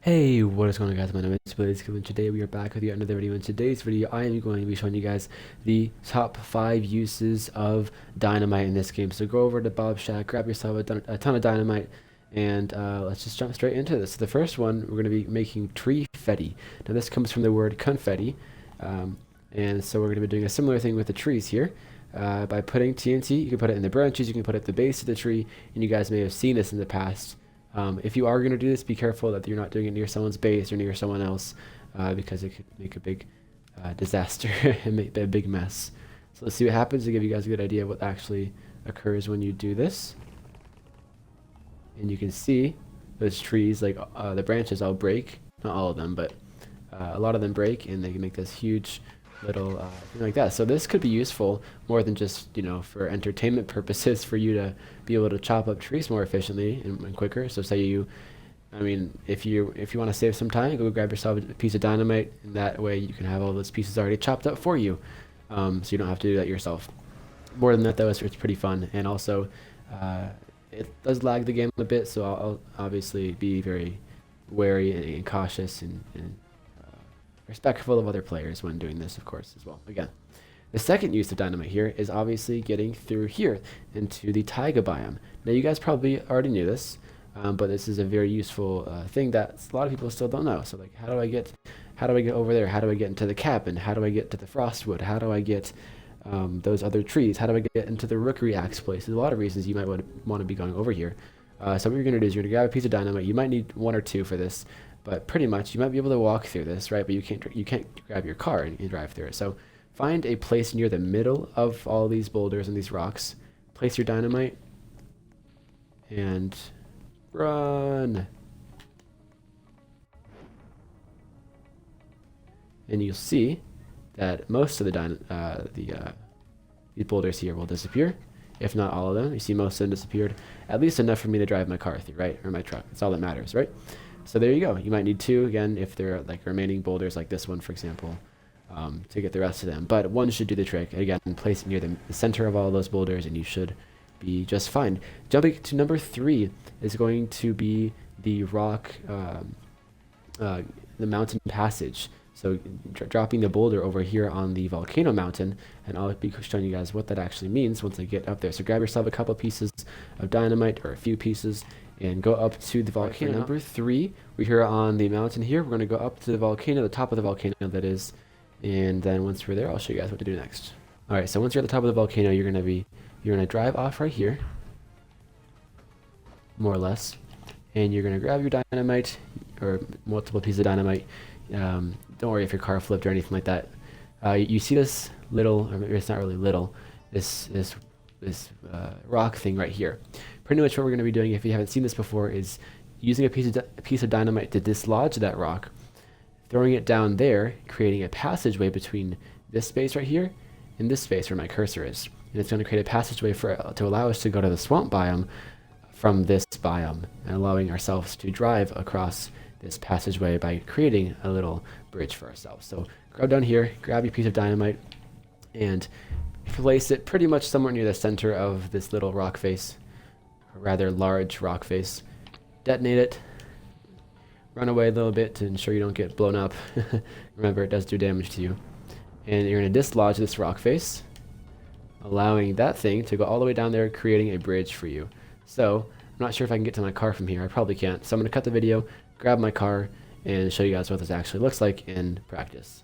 Hey, what is going on, guys? My name is Blazekiller, and today we are back with yet another video. In today's video, I am going to be showing you guys the top 5 uses of dynamite in this game. So go over to Bob's Shack, grab yourself a ton of dynamite, and let's just jump straight into this. So the first one, we're going to be making tree fetti. Now this comes from the word confetti, and so we're going to be doing a similar thing with the trees here. By putting TNT, you can put it in the branches, you can put it at the base of the tree, and you guys may have seen this in the past. If you are going to do this, be careful that you're not doing it near someone's base or near someone else, because it could make a big disaster and make a big mess. So let's see what happens to give you guys a good idea of what actually occurs when you do this. And you can see those trees, like the branches all break. Not all of them, but a lot of them break, and they can make this huge little thing like that. So this could be useful more than just, you know, for entertainment purposes, for you to be able to chop up trees more efficiently and quicker. So say you, I mean, if you want to save some time, go grab yourself a piece of dynamite, and that way you can have all those pieces already chopped up for you, so you don't have to do that yourself. More than that, though, it's pretty fun, and also it does lag the game a bit, so I'll obviously be very wary and cautious and respectful of other players when doing this, of course, as well. Again, the second use of dynamite here is obviously getting through here into the taiga biome. Now, you guys probably already knew this, but this is a very useful thing that a lot of people still don't know. So, like, how do I get over there? How do I get into the cabin? How do I get to the frostwood? How do I get those other trees? How do I get into the rookery axe place? There's a lot of reasons you might want to be going over here. So what you're going to do is you're going to grab a piece of dynamite. You might need 1 or 2 for this, but pretty much you might be able to walk through this, right? But you can't grab your car and drive through it. So find a place near the middle of all these boulders and these rocks. Place your dynamite and run. And you'll see that most of these boulders here will disappear. If not all of them, you see most of them disappeared. At least enough for me to drive my car through, right? Or my truck. That's all that matters, right? So there you go. You might need 2 again if there are like remaining boulders like this one, for example, to get the rest of them. But 1 should do the trick. Again, place it near the center of all of those boulders, and you should be just fine. Jumping to number 3 is going to be the the mountain passage. So dropping the boulder over here on the volcano mountain, and I'll be showing you guys what that actually means once I get up there. So grab yourself a couple pieces of dynamite, or a few pieces, and go up to the volcano. For number 3, we're here on the mountain here. We're going to go up to the volcano, the top of the volcano that is, and then once we're there, I'll show you guys what to do next. Alright, so once you're at the top of the volcano, you're going to drive off right here, more or less, and you're going to grab your dynamite, or multiple pieces of dynamite. Don't worry if your car flipped or anything like that. You see this little, or maybe it's not really little, this rock thing right here. Pretty much what we're going to be doing, if you haven't seen this before, is using a piece of dynamite to dislodge that rock, throwing it down there, creating a passageway between this space right here and this space where my cursor is. And it's going to create a passageway to allow us to go to the swamp biome from this biome, and allowing ourselves to drive across this passageway by creating a little bridge for ourselves. So go down here, grab your piece of dynamite, and place it pretty much somewhere near the center of this little rock face, a rather large rock face. Detonate it, run away a little bit to ensure you don't get blown up. Remember, it does do damage to you. And you're going to dislodge this rock face, allowing that thing to go all the way down there, creating a bridge for you. So I'm not sure if I can get to my car from here. I probably can't. So I'm going to cut the video, grab my car, and show you guys what this actually looks like in practice.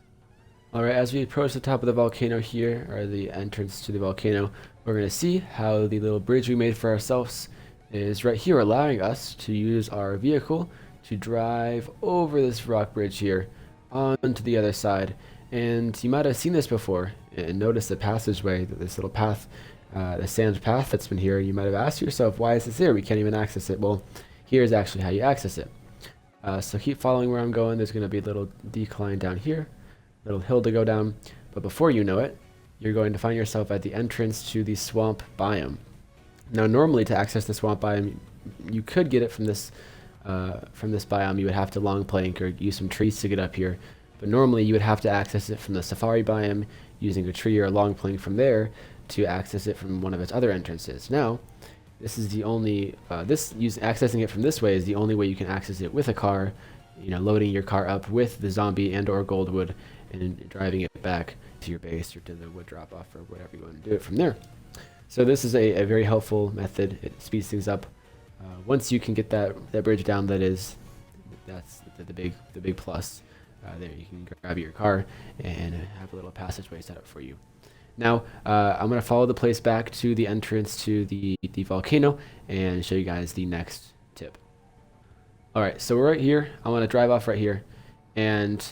Alright, as we approach the top of the volcano here, or the entrance to the volcano, we're going to see how the little bridge we made for ourselves is right here, allowing us to use our vehicle to drive over this rock bridge here onto the other side. And you might have seen this before and noticed the passageway, this little path, the sand path that's been here. You might have asked yourself, why is this here? We can't even access it. Well, here's actually how you access it. So keep following where I'm going. There's going to be a little decline down here, little hill to go down. But before you know it, you're going to find yourself at the entrance to the swamp biome. Now, normally to access the swamp biome, you could get it from this biome. You would have to long plank or use some trees to get up here. But normally you would have to access it from the safari biome, using a tree or a long plank from there to access it from one of its other entrances. Now, this is the only accessing it from this way is the only way you can access it with a car loading your car up with the zombie and or goldwood and driving it back to your base or to the wood drop off or whatever you want to do it from there. So this is a very helpful method. It speeds things up. Once you can get that bridge down, that's the big plus. There you can grab your car and have a little passageway set up for you. Now I'm going to follow the place back to the entrance to the volcano and show you guys the next tip. Alright, so we're right here. I'm going to drive off right here, and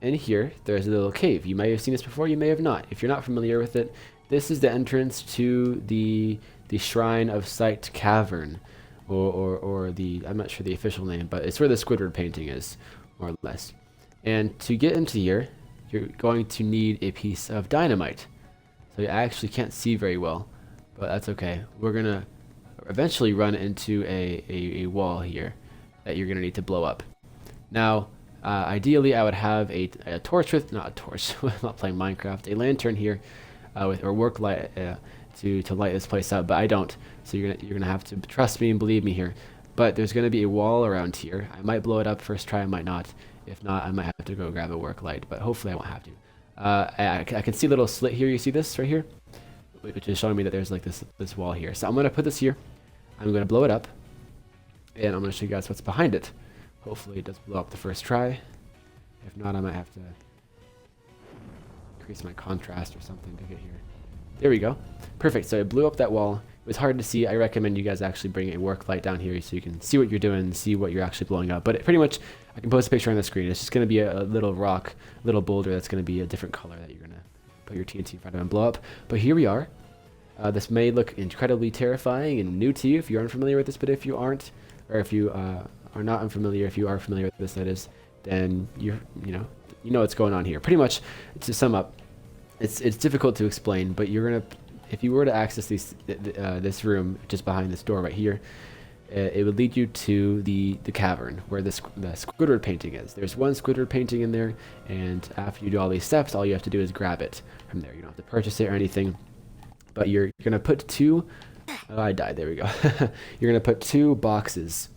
in here there's a little cave. You may have seen this before, you may have not. If you're not familiar with it, this is the entrance to the Shrine of Sight Cavern, or the, I'm not sure the official name, but it's where the Squidward painting is, more or less. And to get into here, you're going to need a piece of dynamite. So you actually can't see very well, but that's okay. We're gonna eventually run into a wall here that you're gonna need to blow up. Now, ideally, I would have a torch with, not a torch, I'm not playing Minecraft, a lantern here, or work light to light this place up, but I don't. So you're gonna have to trust me and believe me here. But there's gonna be a wall around here. I might blow it up first try, I might not. If not, I might have to go grab a work light, but hopefully I won't have to. I can see a little slit here. You see this right here, which is showing me that there's like this wall here. So I'm gonna put this here. I'm gonna blow it up, and I'm gonna show you guys what's behind it. Hopefully it does blow up the first try. If not, I might have to increase my contrast or something to get here. There we go. Perfect. So it blew up that wall. It was hard to see. I recommend you guys actually bring a work light down here so you can see what you're doing, see what you're actually blowing up. But pretty much, I can post a picture on the screen. It's just going to be a little rock, little boulder that's going to be a different color that you're going to put your TNT in front of and blow up. But here we are. This may look incredibly terrifying and new to you if you aren't familiar with this, but if you aren't, or if you are not unfamiliar, if you are familiar with this, that is, then you know what's going on here. Pretty much, to sum up, it's difficult to explain, but you're gonna, if you were to access this room just behind this door right here, it would lead you to the cavern where the Squidward painting is. There's one Squidward painting in there, and after you do all these steps, all you have to do is grab it from there. You don't have to purchase it or anything, but you're gonna put two. Oh, I died. There we go. You're gonna put two boxes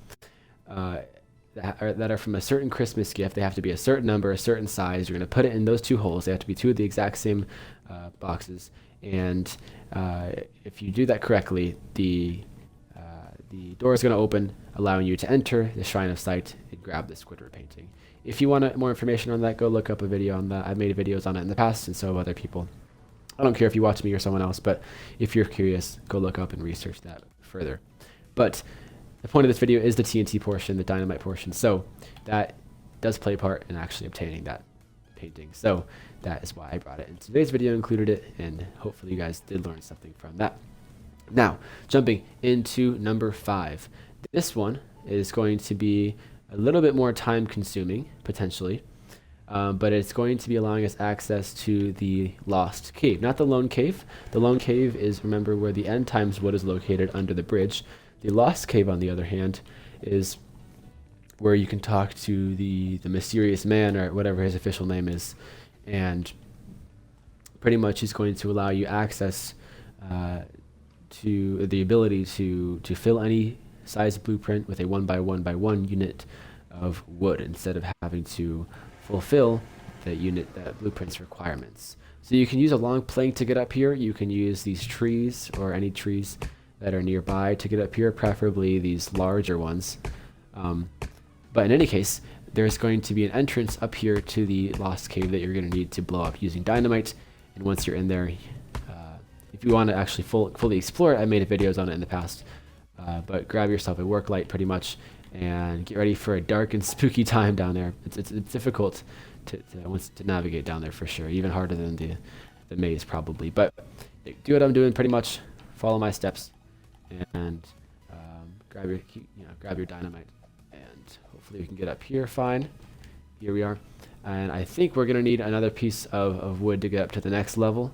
that are from a certain Christmas gift. They have to be a certain number, a certain size. You're going to put it in those two holes. They have to be two of the exact same boxes. And if you do that correctly, the door is going to open, allowing you to enter the Shrine of Sight and grab the Squidward painting. If you want more information on that, go look up a video on that. I've made videos on it in the past, and so have other people. I don't care if you watch me or someone else, but if you're curious, go look up and research that further. But the point of this video is the TNT portion, the dynamite portion, so that does play a part in actually obtaining that painting. So that is why I brought it in today's video, included it, and hopefully you guys did learn something from that. Now, jumping into number 5. This one is going to be a little bit more time consuming, potentially, but it's going to be allowing us access to the lost cave. Not the lone cave. The lone cave is, remember, where the end times wood is located under the bridge. The lost cave, on the other hand, is where you can talk to the mysterious man, or whatever his official name is, and pretty much he's going to allow you access to the ability to fill any size blueprint with a 1x1x1 unit of wood instead of having to fulfill that blueprint's requirements. So you can use a long plank to get up here. You can use these trees or any trees that are nearby to get up here, preferably these larger ones. But in any case, there's going to be an entrance up here to the lost cave that you're going to need to blow up using dynamite. And once you're in there, if you want to actually fully explore it, I made videos on it in the past. But grab yourself a work light pretty much and get ready for a dark and spooky time down there. It's difficult to navigate down there for sure, even harder than the maze probably. But do what I'm doing pretty much, follow my steps, and grab your dynamite, and hopefully we can get up here fine. Here we are, and I think we're gonna need another piece of wood to get up to the next level,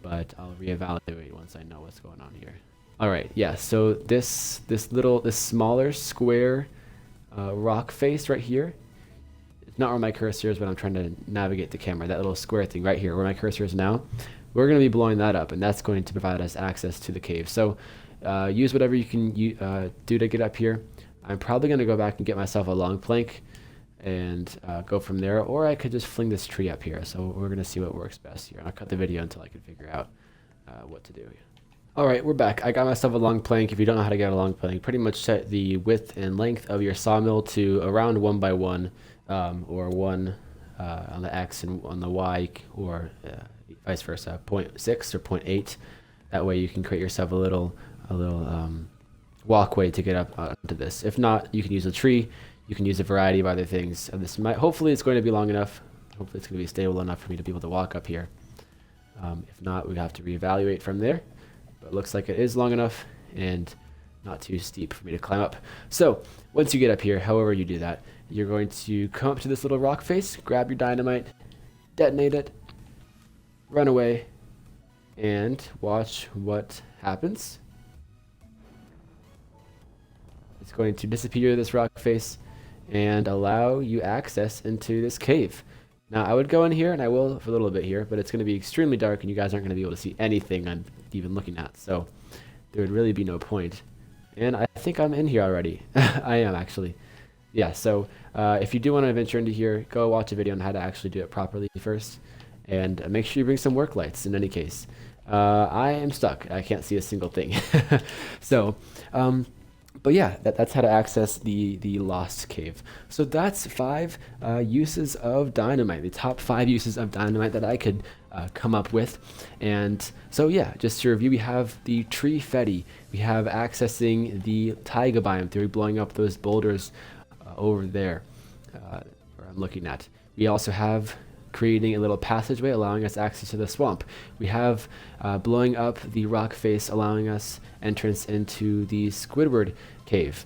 but I'll reevaluate once I know what's going on here. All right, yeah. So this smaller square rock face right here. It's not where my cursor is, but I'm trying to navigate the camera. That little square thing right here, where my cursor is now. We're going to be blowing that up, and that's going to provide us access to the cave. So use whatever you can do to get up here. I'm probably going to go back and get myself a long plank and go from there, or I could just fling this tree up here. So we're gonna see what works best here. I'll cut the video until I can figure out what to do. Alright, we're back. I got myself a long plank. If you don't know how to get a long plank, pretty much set the width and length of your sawmill to around 1 by 1, or 1 on the X and on the Y, or vice versa, 0.6 or 0.8. That way you can create yourself a little walkway to get up onto this. If not, you can use a tree. You can use a variety of other things. And this might, hopefully it's going to be long enough. Hopefully it's going to be stable enough for me to be able to walk up here. If not, we have to reevaluate from there. But it looks like it is long enough and not too steep for me to climb up. So once you get up here, however you do that, you're going to come up to this little rock face, grab your dynamite, detonate it, run away, and watch what happens. It's going to disappear this rock face and allow you access into this cave. Now I would go in here, and I will for a little bit here, but it's going to be extremely dark and you guys aren't going to be able to see anything I'm even looking at, so there would really be no point. And I think I'm in here already. I am actually. Yeah, so if you do want to venture into here, go watch a video on how to actually do it properly first, and make sure you bring some work lights in any case. I am stuck. I can't see a single thing. So but yeah, that's how to access the lost cave. So that's 5 uses of dynamite, the top 5 uses of dynamite that I could come up with. And so yeah, just to review, we have the tree fetty, we have accessing the taiga biome through blowing up those boulders over there where I'm looking at. We also have creating a little passageway allowing us access to the swamp. We have blowing up the rock face allowing us entrance into the Squidward cave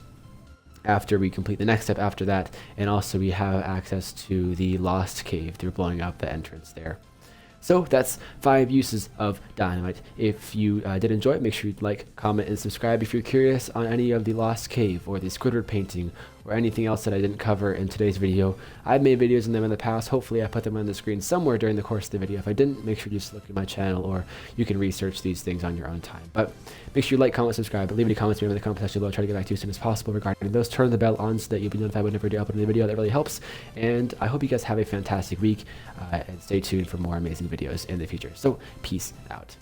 after we complete the next step after that, and also we have access to the lost cave through blowing up the entrance there. So that's 5 uses of dynamite. If you did enjoy it, make sure you like, comment, and subscribe if you're curious on any of the lost cave or the Squidward painting or anything else that I didn't cover in today's video. I've made videos on them in the past. Hopefully I put them on the screen somewhere during the course of the video. If I didn't, make sure you just look at my channel, or you can research these things on your own time. But make sure you like, comment, subscribe, but leave any comments in the comment section below. I'll try to get back to you as soon as possible regarding those. Turn the bell on so that you'll be notified whenever I upload a video. That really helps. And I hope you guys have a fantastic week, and stay tuned for more amazing videos in the future. So peace out.